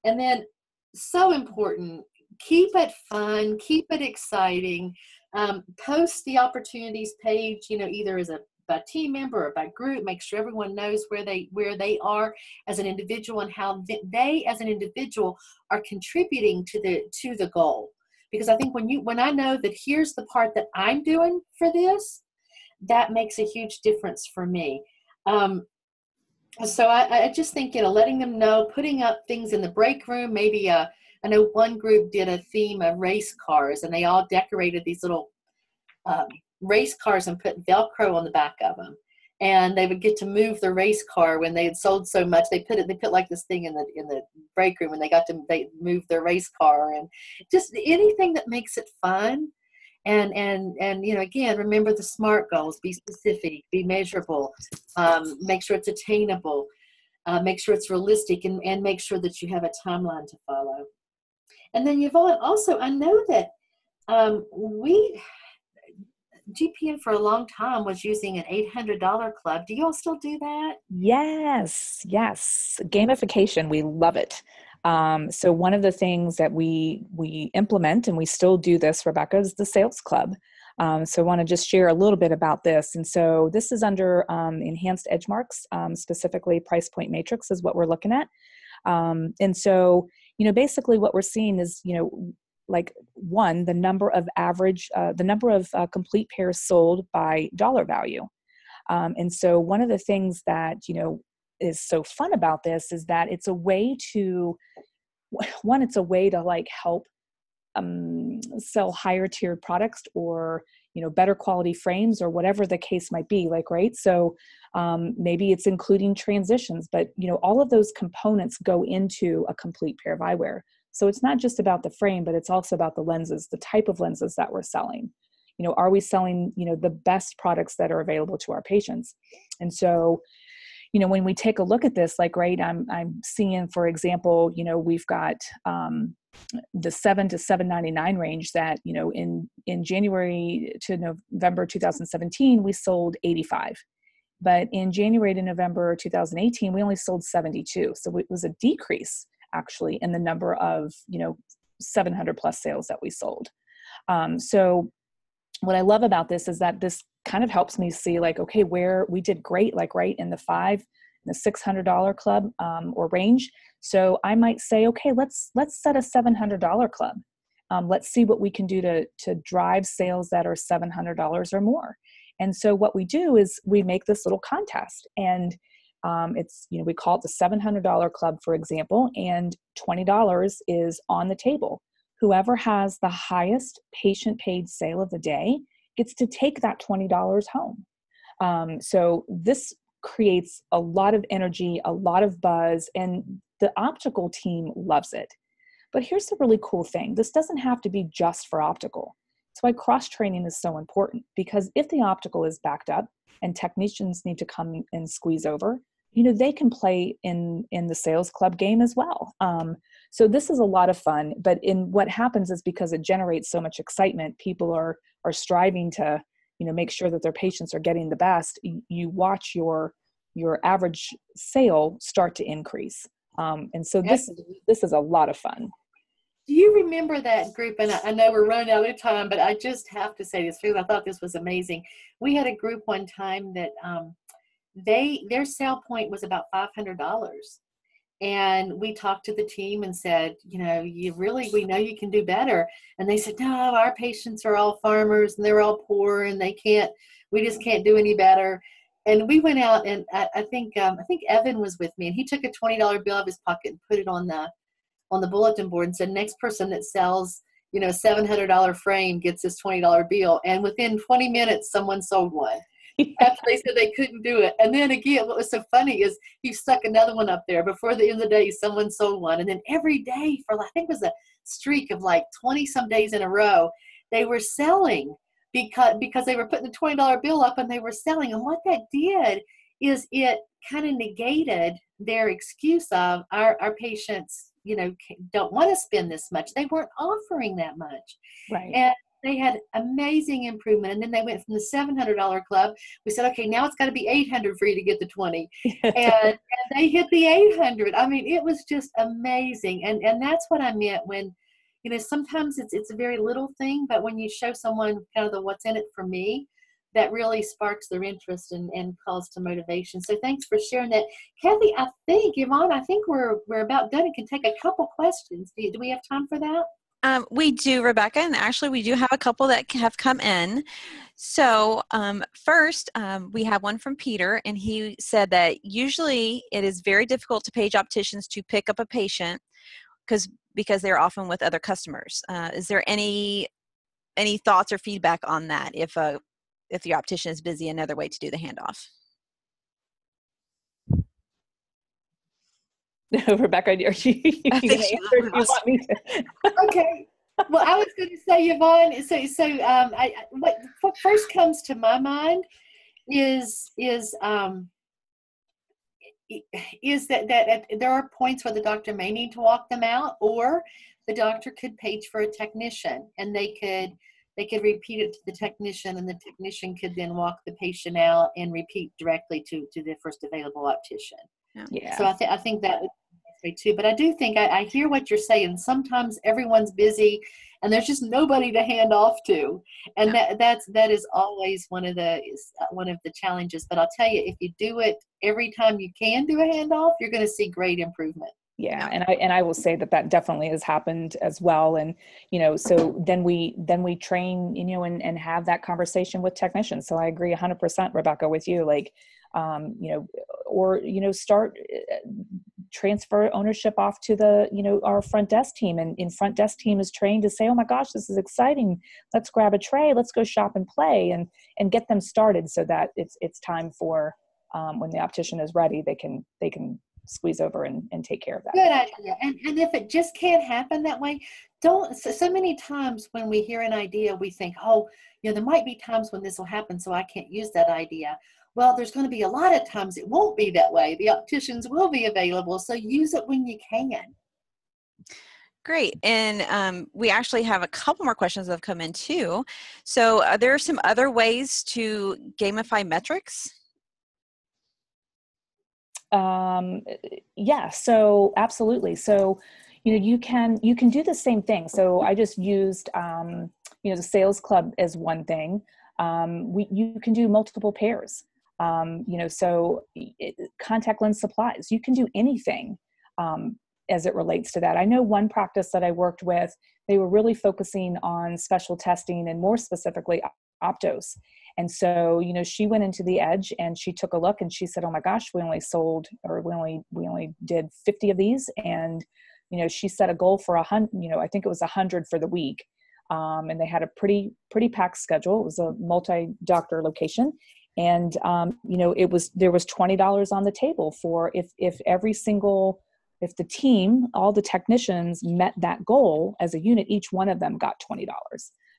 And then, so important, keep it fun, keep it exciting. Post the opportunities page, either by team member or by group. Make sure everyone knows where they are as an individual and how they as an individual are contributing to the goal. Because I think when I know that here's the part that I'm doing for this, that makes a huge difference for me. So I just think, letting them know, putting up things in the break room, maybe I know one group did a theme of race cars and they all decorated these little race cars and put Velcro on the back of them. And they would get to move the race car when they had sold so much. They put like this thing in the break room and they moved their race car, and just anything that makes it fun. And again, remember the SMART goals: be specific, be measurable, make sure it's attainable, make sure it's realistic, and make sure that you have a timeline to follow. And then Yvonne, also, I know that GPN for a long time was using an $800 club. Do you all still do that? Yes. Gamification. We love it. So one of the things that we implement, and we still do this, Rebecca, is the sales club. So I want to just share a little bit about this. And so this is under enhanced edge marks, specifically price point matrix is what we're looking at. And so, basically what we're seeing is, like one, the number of complete pairs sold by dollar value. And so one of the things that, is so fun about this is that it's a way to like help sell higher tiered products or, better quality frames or whatever the case might be, like, right? So maybe it's including transitions, but, all of those components go into a complete pair of eyewear. So it's not just about the frame, but it's also about the lenses, the type of lenses that we're selling. Are we selling, the best products that are available to our patients? And so, when we take a look at this, like, right, I'm seeing, for example, we've got the $7 to $7.99 range that, in January to November 2017, we sold 85. But in January to November 2018, we only sold 72. So it was a decrease actually in the number of, 700 plus sales that we sold. So what I love about this is that this kind of helps me see, like, okay, where we did great, like, right in the $600 club or range. So I might say, okay, let's set a $700 club. Let's see what we can do to drive sales that are $700 or more. And so what we do is we make this little contest, and it's, we call it the $700 club, for example, and $20 is on the table. Whoever has the highest patient paid sale of the day gets to take that $20 home. So this creates a lot of energy, a lot of buzz, and the optical team loves it. But here's the really cool thing. This doesn't have to be just for optical. That's why cross-training is so important, because if the optical is backed up and technicians need to come and squeeze over, they can play in the sales club game as well. So this is a lot of fun, but what happens is, because it generates so much excitement, people are striving to, make sure that their patients are getting the best. You watch your average sale start to increase. And so this is a lot of fun. Do you remember that group? And I know we're running out of time, but I just have to say this because I thought this was amazing. We had a group one time that their sale point was about $500. And we talked to the team and said, we know you can do better. And they said, no, our patients are all farmers and they're all poor and we just can't do any better. And we went out, and I think Evan was with me, and he took a $20 bill out of his pocket and put it on the bulletin board and said, next person that sells, $700 frame gets this $20 bill. And within 20 minutes, someone sold one. After they said they couldn't do it. And then again, what was so funny is he stuck another one up there. Before the end of the day, someone sold one. And then every day for, I think it was a streak of like 20 some days in a row, they were selling because they were putting the $20 bill up and they were selling. And what that did is it kind of negated their excuse of our patients, don't want to spend this much. They weren't offering that much. Right. And they had amazing improvement. And then they went from the $700 club. We said, okay, now it's got to be $800 for you to get the 20. and they hit the $800. I mean, it was just amazing. And that's what I meant when, sometimes it's a very little thing, but when you show someone kind of the what's in it for me, that really sparks their interest and calls to motivation. So thanks for sharing that. Kathy, Yvonne, I think we're about done and can take a couple questions. Do we have time for that? We do, Rebecca, and actually we do have a couple that have come in. So first, we have one from Peter, and he said that usually it is very difficult to page opticians to pick up a patient because they're often with other customers. Is there any thoughts or feedback on that if the optician is busy, another way to do the handoff? Rebecca, are you going to answer if you want me to? Okay. Well, I was going to say, Yvonne, what first comes to my mind is that there are points where the doctor may need to walk them out, or the doctor could page for a technician, and they could repeat it to the technician, and the technician could then walk the patient out and repeat directly to the first available optician. Yeah. So I think that way too. But I do think I hear what you're saying. Sometimes everyone's busy and there's just nobody to hand off to. And that is always one of the challenges. But I'll tell you, if you do it every time you can do a handoff, you're going to see great improvement. Yeah. And I will say that definitely has happened as well. And, so then we train, and have that conversation with technicians. So I agree 100%, Rebecca, with you, like, start transfer ownership off to the, our front desk team, and front desk team is trained to say, oh my gosh, this is exciting. Let's grab a tray. Let's go shop and play and get them started so that it's time for, when the optician is ready, they can squeeze over and take care of that. Good idea. And if it just can't happen that way, so many times when we hear an idea, we think, oh, there might be times when this will happen, so I can't use that idea. Well, there's going to be a lot of times it won't be that way. The opticians will be available, so use it when you can. Great. And we actually have a couple more questions that have come in too. So are there some other ways to gamify metrics? Yeah, so absolutely. So, you can do the same thing. So I just used, the sales club as one thing. You can do multiple pairs. Contact lens supplies, you can do anything, as it relates to that. I know one practice that I worked with, they were really focusing on special testing and more specifically optos. And so, she went into the Edge and she took a look and she said, oh my gosh, we only did 50 of these. And, she set a goal for 100, I think it was 100 for the week. And they had a pretty packed schedule. It was a multi-doctor location. And, there was $20 on the table for if the team, all the technicians met that goal as a unit, each one of them got $20.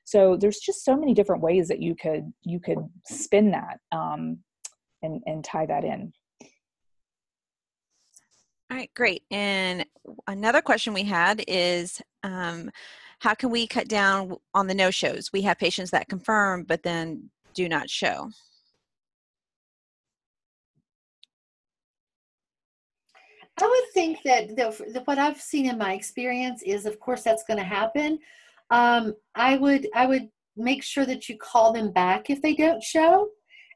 So there's just so many different ways that you could spin that, and tie that in. All right, great. And another question we had is, how can we cut down on the no-shows? We have patients that confirm, but then do not show. I would think that what I've seen in my experience is, of course, that's going to happen. I would make sure that you call them back if they don't show,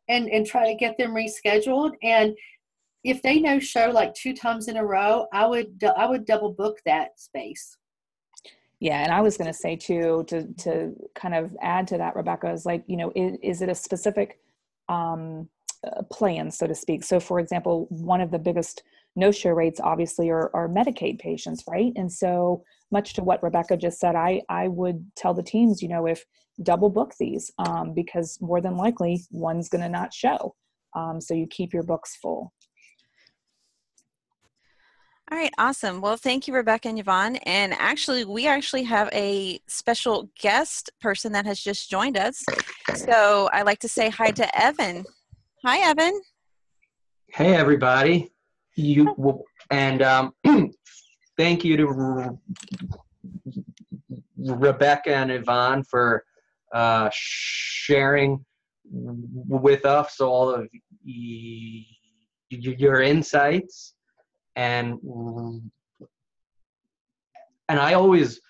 and try to get them rescheduled. And if they no show like 2 times in a row, I would double book that space. Yeah, and I was going to say too, to kind of add to that, Rebecca, is like, is it a specific plan, so to speak? So, for example, one of the biggest no-show rates obviously are Medicaid patients, right? And so, much to what Rebecca just said, I would tell the teams, if double book these, because more than likely one's going to not show. So you keep your books full. All right, awesome. Well, thank you, Rebecca and Yvonne. And we actually have a special guest person that has just joined us. So I'd like to say hi to Evan. Hi, Evan. Hey, everybody. Thank you to Rebecca and Yvonne for sharing with us all of your insights. And I always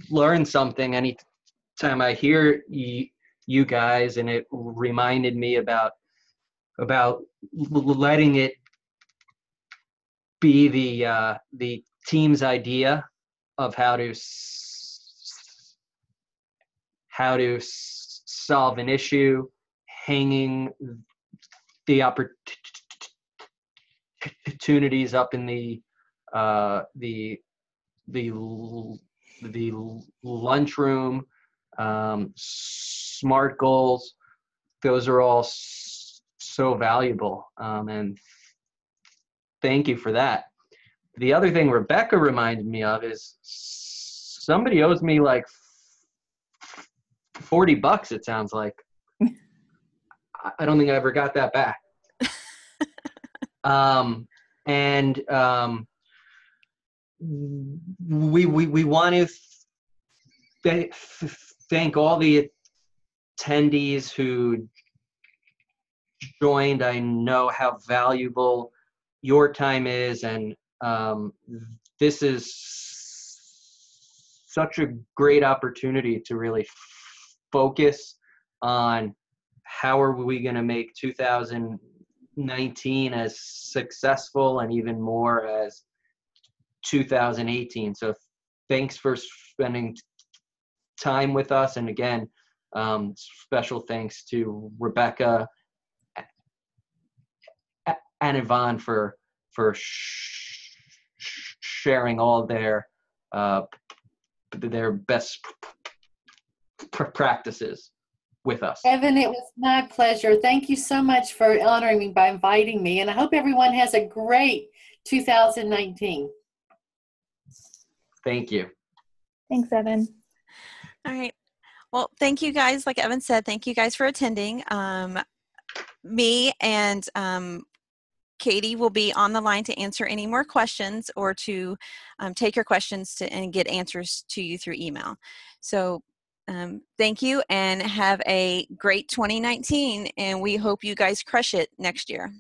learn something anytime I hear you guys, and it reminded me about letting it be the team's idea of how to solve an issue, hanging the opportunities up in the lunchroom, SMART goals. Those are all so valuable, and thank you for that. The other thing Rebecca reminded me of is somebody owes me like $40, it sounds like. I don't think I ever got that back. We want to thank all the attendees who joined. I know how valuable your time is, and this is such a great opportunity to really focus on how are we going to make 2019 as successful and even more as 2018. So thanks for spending time with us. And again, special thanks to Rebecca and Yvonne for sharing all their best practices with us. Evan, it was my pleasure. Thank you so much for honoring me by inviting me, and I hope everyone has a great 2019. Thank you. Thanks, Evan. All right. Well, thank you guys. Like Evan said, thank you guys for attending. Me and Katie will be on the line to answer any more questions or to take your questions and get answers to you through email. So thank you and have a great 2019, and we hope you guys crush it next year.